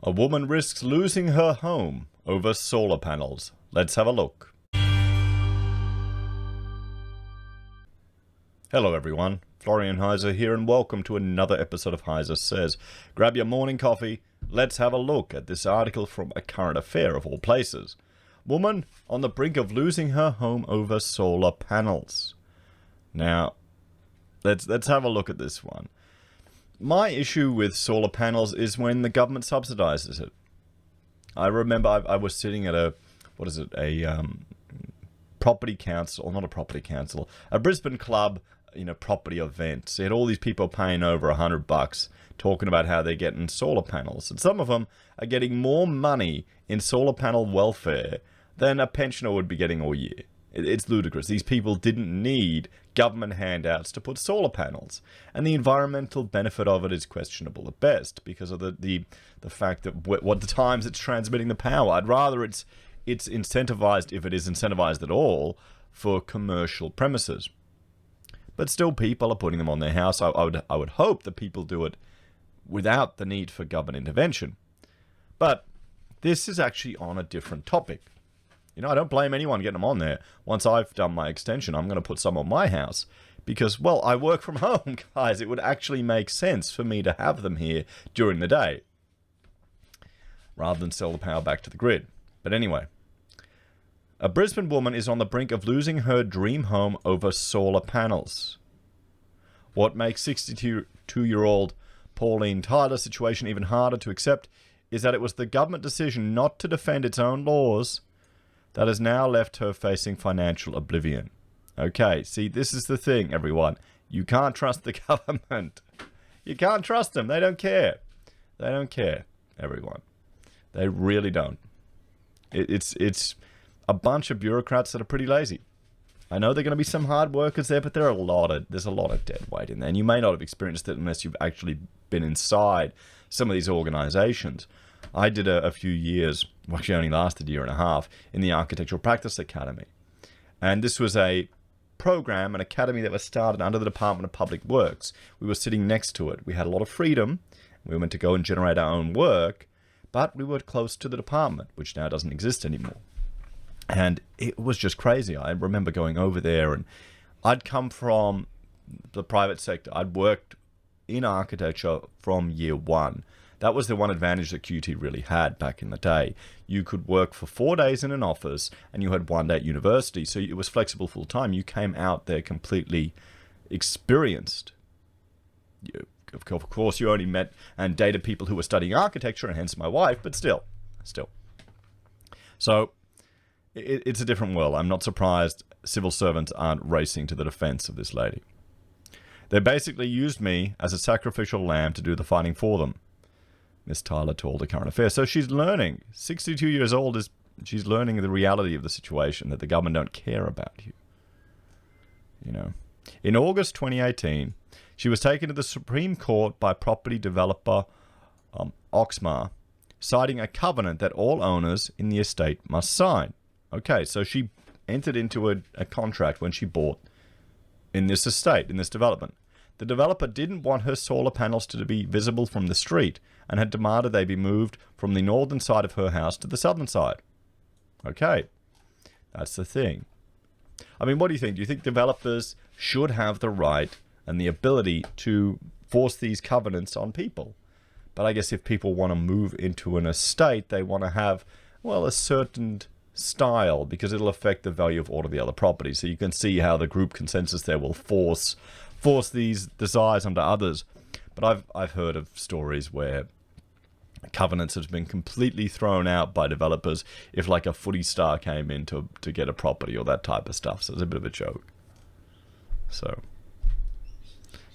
A woman risks losing her home over solar panels. Let's have a look. Hello everyone, Florian.heise here and welcome to another episode of HeiseSays. Grab your morning coffee, let's have a look at this article from A Current Affair of all places. Woman on the brink of losing her home over solar panels. Now, let's have a look at this one. My issue with solar panels is when the government subsidizes it. I remember I was sitting at a property council, or not a property council, a Brisbane club, property event. So you had all these people paying over $100 talking about how they're getting solar panels. And some of them are getting more money in solar panel welfare than a pensioner would be getting all year. It's ludicrous. These people didn't need government handouts to put solar panels. And the environmental benefit of it is questionable at best because of the fact that what the times it's transmitting the power. I'd rather it's incentivized, if it is incentivized at all, for commercial premises. But still people are putting them on their house. I would hope that people do it without the need for government intervention. But this is actually on a different topic. I don't blame anyone getting them on there. Once I've done my extension, I'm going to put some on my house. Because, well, I work from home, guys. It would actually make sense for me to have them here during the day, rather than sell the power back to the grid. But anyway, a Brisbane woman is on the brink of losing her dream home over solar panels. What makes 62-year-old Pauline Tyler's situation even harder to accept is that it was the government decision not to defend its own laws that has now left her facing financial oblivion. Okay, see, this is the thing, everyone. You can't trust the government. You can't trust them. They don't care. They don't care, everyone. They really don't. It's a bunch of bureaucrats that are pretty lazy. I know there are going to be some hard workers there, but there's a lot of dead weight in there. And you may not have experienced it unless you've actually been inside some of these organizations. I did a few years, well, actually only lasted a year and a half, in the Architectural Practice Academy. And this was a program, an academy that was started under the Department of Public Works. We were sitting next to it. We had a lot of freedom. We were meant to go and generate our own work, but we were close to the department, which now doesn't exist anymore. And it was just crazy. I remember going over there, and I'd come from the private sector. I'd worked in architecture from year one. That was the one advantage that QT really had back in the day. You could work for 4 days in an office and you had 1 day at university. So it was flexible full time. You came out there completely experienced. Of course, you only met and dated people who were studying architecture, and hence my wife, but still. So it's a different world. I'm not surprised civil servants aren't racing to the defense of this lady. They basically used me as a sacrificial lamb to do the fighting for them. Miss Tyler told A Current Affair. So she's learning. 62 years old, she's learning the reality of the situation, that the government don't care about you. In August 2018, she was taken to the Supreme Court by property developer Oxmar, citing a covenant that all owners in the estate must sign. Okay, so she entered into a contract when she bought in this estate, in this development. The developer didn't want her solar panels to be visible from the street and had demanded they be moved from the northern side of her house to the southern side. Okay, that's the thing. I mean, what do you think? Do you think developers should have the right and the ability to force these covenants on people? But I guess if people want to move into an estate, they want to have, well, a certain style, because it'll affect the value of all of the other properties. So you can see how the group consensus there will force these desires onto others. But I've heard of stories where covenants have been completely thrown out by developers if like a footy star came in to get a property or that type of stuff. So it's a bit of a joke. So,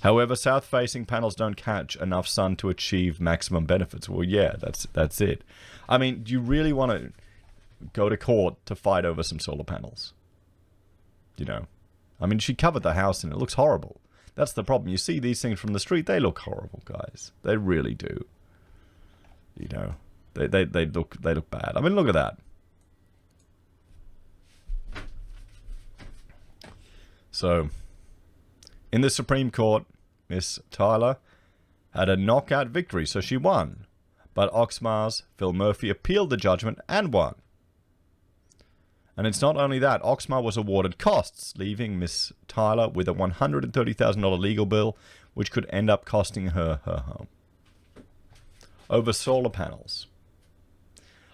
however, south-facing panels don't catch enough sun to achieve maximum benefits. Well, yeah, that's it. I mean, do you really want to go to court to fight over some solar panels? I mean, she covered the house and it looks horrible. That's the problem. You see these things from the street, they look horrible, guys. They really do. They look bad. I mean, look at that. So, in the Supreme Court, Miss Tyler had a knockout victory, so she won. But Oxmar's Phil Murphy appealed the judgment and won. And it's not only that, Oxmar was awarded costs, leaving Miss Tyler with a $130,000 legal bill, which could end up costing her her home. Over solar panels.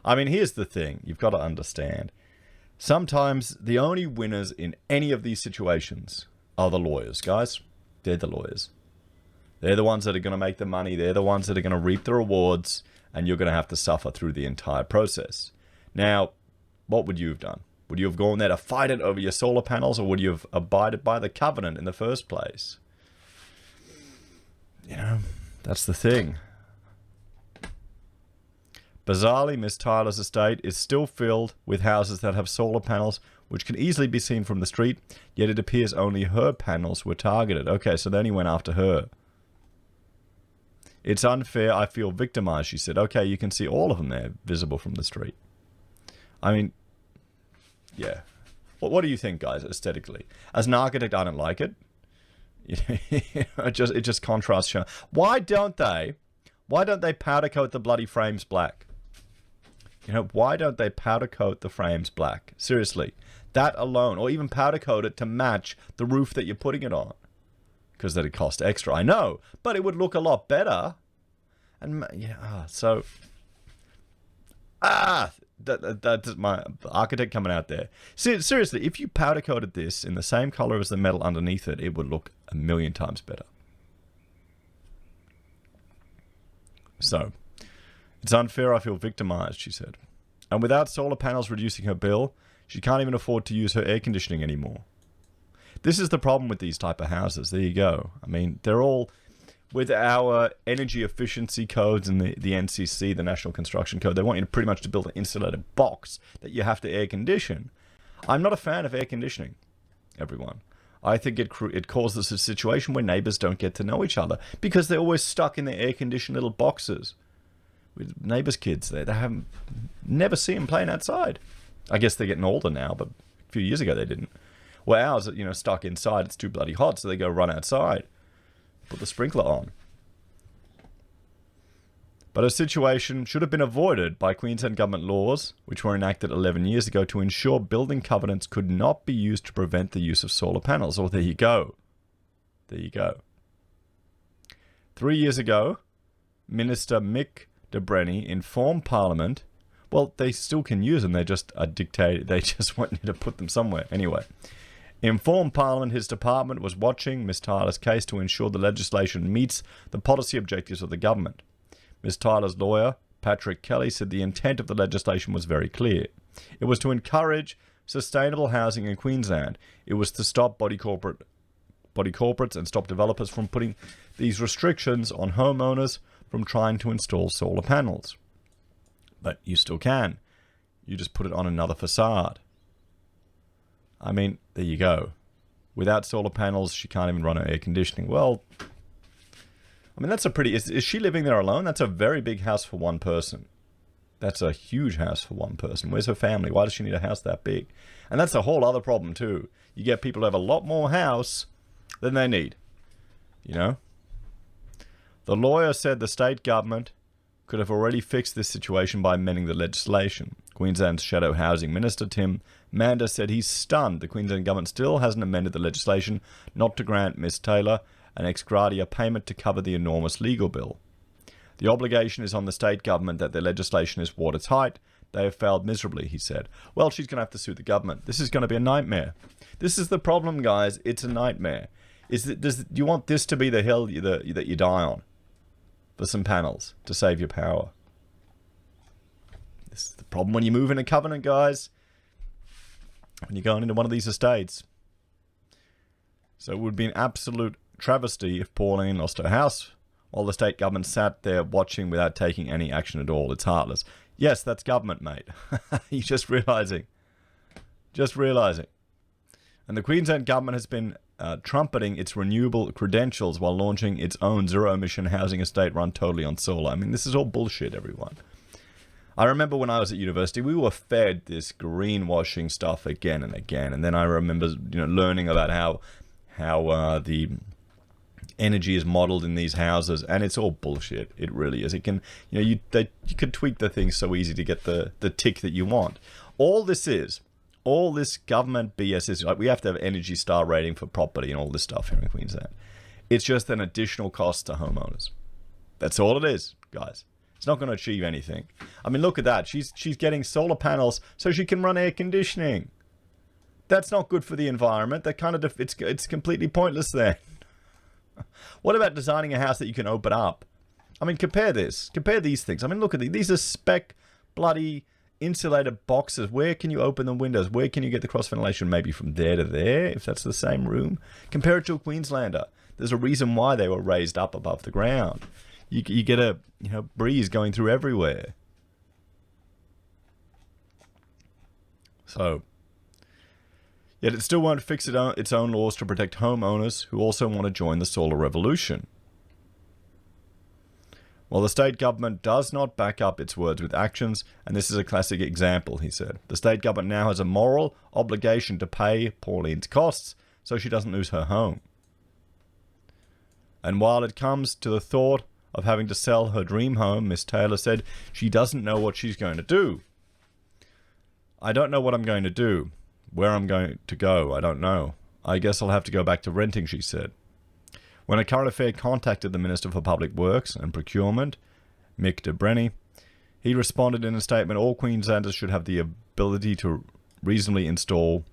I mean, here's the thing you've got to understand. Sometimes the only winners in any of these situations are the lawyers, guys. They're the lawyers. They're the ones that are going to make the money. They're the ones that are going to reap the rewards, and you're going to have to suffer through the entire process. Now, what would you have done? Would you have gone there to fight it over your solar panels, or would you have abided by the covenant in the first place? You know, that's the thing. Bizarrely, Miss Tyler's estate is still filled with houses that have solar panels, which can easily be seen from the street, yet it appears only her panels were targeted. Okay, so they only went after her. It's unfair, I feel victimized, she said. Okay, you can see all of them there, visible from the street. I mean, yeah. What do you think, guys, aesthetically? As an architect, I don't like it. It just contrasts. Why don't they powder coat the bloody frames black? You know, why don't they powder coat the frames black? Seriously, that alone, or even powder coat it to match the roof that you're putting it on. Because that'd cost extra, I know, but it would look a lot better. And yeah, so that's my architect coming out there. Seriously, if you powder coated this in the same color as the metal underneath it, it would look 1,000,000 times better. So, it's unfair, I feel victimized, she said. And without solar panels reducing her bill, she can't even afford to use her air conditioning anymore. This is the problem with these type of houses. There you go. I mean, they're all, with our energy efficiency codes and the NCC, the National Construction Code, they want you to pretty much to build an insulated box that you have to air condition. I'm not a fan of air conditioning, everyone. I think it causes a situation where neighbors don't get to know each other because they're always stuck in their air-conditioned little boxes with neighbors' kids. They haven't never see them playing outside. I guess they're getting older now, but a few years ago they didn't. Well, ours are, stuck inside. It's too bloody hot, so they go run outside, put the sprinkler on. But a situation should have been avoided by Queensland government laws, which were enacted 11 years ago to ensure building covenants could not be used to prevent the use of solar panels. Oh, there you go. There you go. 3 years ago, Minister Mick de Brenny informed Parliament, well, they still can use them, they just are dictated, they just want you to put them somewhere. Anyway, informed Parliament his department was watching Miss Tyler's case to ensure the legislation meets the policy objectives of the government. Ms. Tyler's lawyer, Patrick Kelly, said the intent of the legislation was very clear. It was to encourage sustainable housing in Queensland. It was to stop body corporates and stop developers from putting these restrictions on homeowners from trying to install solar panels. But you still can. You just put it on another facade. I mean, there you go. Without solar panels, she can't even run her air conditioning. Well, I mean, that's a pretty... Is she living there alone? That's a very big house for one person. That's a huge house for one person. Where's her family? Why does she need a house that big? And that's a whole other problem, too. You get people who have a lot more house than they need. You know? The lawyer said the state government could have already fixed this situation by amending the legislation. Queensland's Shadow Housing Minister, Tim Mander, said he's stunned the Queensland government still hasn't amended the legislation not to grant Miss Taylor an ex gratia payment to cover the enormous legal bill. The obligation is on the state government that their legislation is watertight. They have failed miserably, he said. Well, she's going to have to sue the government. This is going to be a nightmare. This is the problem, guys. It's a nightmare. Do you want this to be the hill that you die on? For some panels to save your power. This is the problem when you move in a covenant, guys. When you're going into one of these estates. So it would be an absolute travesty if Pauline lost her house while the state government sat there watching without taking any action at all. It's heartless. Yes, that's government, mate. You're just realizing. Just realizing. And the Queensland government has been trumpeting its renewable credentials while launching its own zero-emission housing estate run totally on solar. I mean, this is all bullshit, everyone. I remember when I was at university, we were fed this greenwashing stuff again and again. And then I remember, learning about how the energy is modeled in these houses, and it's all bullshit. It really is. It can, you can tweak the thing so easy to get the tick that you want. All this government BS is like we have to have Energy Star rating for property and all this stuff here in Queensland. It's just an additional cost to homeowners. That's all it is, guys. It's not going to achieve anything. I mean, look at that. She's getting solar panels so she can run air conditioning. That's not good for the environment. That kind of it's completely pointless there. What about designing a house that you can open up? I mean, compare these things. I mean, look at these are spec bloody insulated boxes. Where can you open the windows? Where can you get the cross ventilation? Maybe from there to there, if that's the same room. Compare it to a Queenslander. There's a reason why they were raised up above the ground. You get a breeze going through everywhere. So, yet it still won't fix its own laws to protect homeowners who also want to join the solar revolution. Well, the state government does not back up its words with actions, and this is a classic example, he said. The state government now has a moral obligation to pay Pauline's costs so she doesn't lose her home. And while it comes to the thought of having to sell her dream home, Miss Taylor said she doesn't know what she's going to do. I don't know what I'm going to do. Where I'm going to go, I don't know. I guess I'll have to go back to renting, she said. When a current affair contacted the Minister for Public Works and Procurement, Mick de Brenny, he responded in a statement, all Queenslanders should have the ability to reasonably install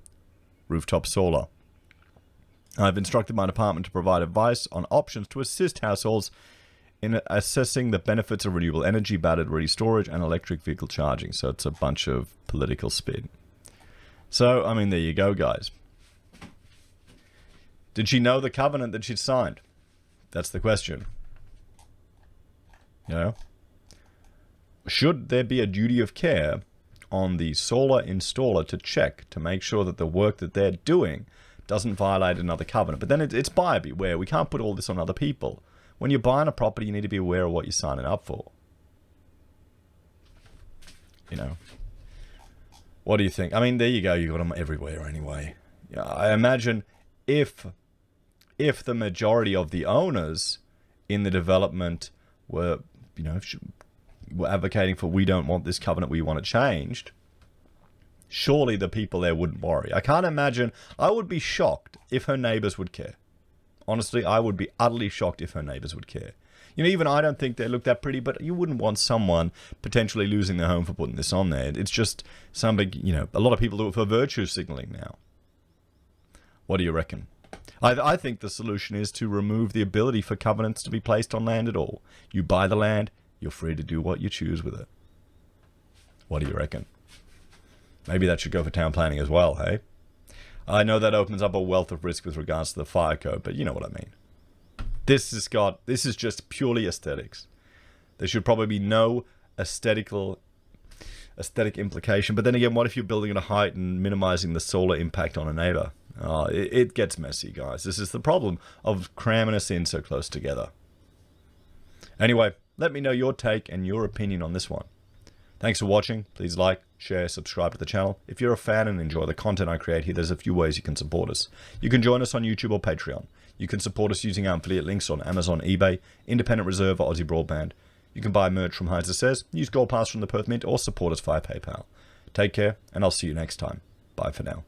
rooftop solar. I've instructed my department to provide advice on options to assist households in assessing the benefits of renewable energy, battery storage, and electric vehicle charging. So it's a bunch of political spin. So, I mean, there you go, guys. Did she know the covenant that she'd signed? That's the question. Should there be a duty of care on the solar installer to check to make sure that the work that they're doing doesn't violate another covenant? But then it's buyer beware. We can't put all this on other people. When you're buying a property, you need to be aware of what you're signing up for. What do you think? I mean, there you go. You got them everywhere anyway. Yeah, I imagine if the majority of the owners in the development were, were advocating for, we don't want this covenant, we want it changed, surely the people there wouldn't worry. I can't imagine. I would be shocked if her neighbors would care. Honestly, I would be utterly shocked if her neighbors would care. Even I don't think they look that pretty, but you wouldn't want someone potentially losing their home for putting this on there. It's just some big, a lot of people do it for virtue signaling now. What do you reckon? I think the solution is to remove the ability for covenants to be placed on land at all. You buy the land, you're free to do what you choose with it. What do you reckon? Maybe that should go for town planning as well, hey? I know that opens up a wealth of risk with regards to the fire code, but you know what I mean. This is just purely aesthetics. There should probably be no aesthetic implication. But then again, what if you're building at a height and minimizing the solar impact on a neighbor? It gets messy, guys. This is the problem of cramming us in so close together. Anyway, let me know your take and your opinion on this one. Thanks for watching. Please like, share, subscribe to the channel. If you're a fan and enjoy the content I create here, there's a few ways you can support us. You can join us on YouTube or Patreon. You can support us using our affiliate links on Amazon, eBay, Independent Reserve, or AussieBroadband. You can buy merch from HeiseSays, use Gold Pass from the Perth Mint, or support us via PayPal. Take care, and I'll see you next time. Bye for now.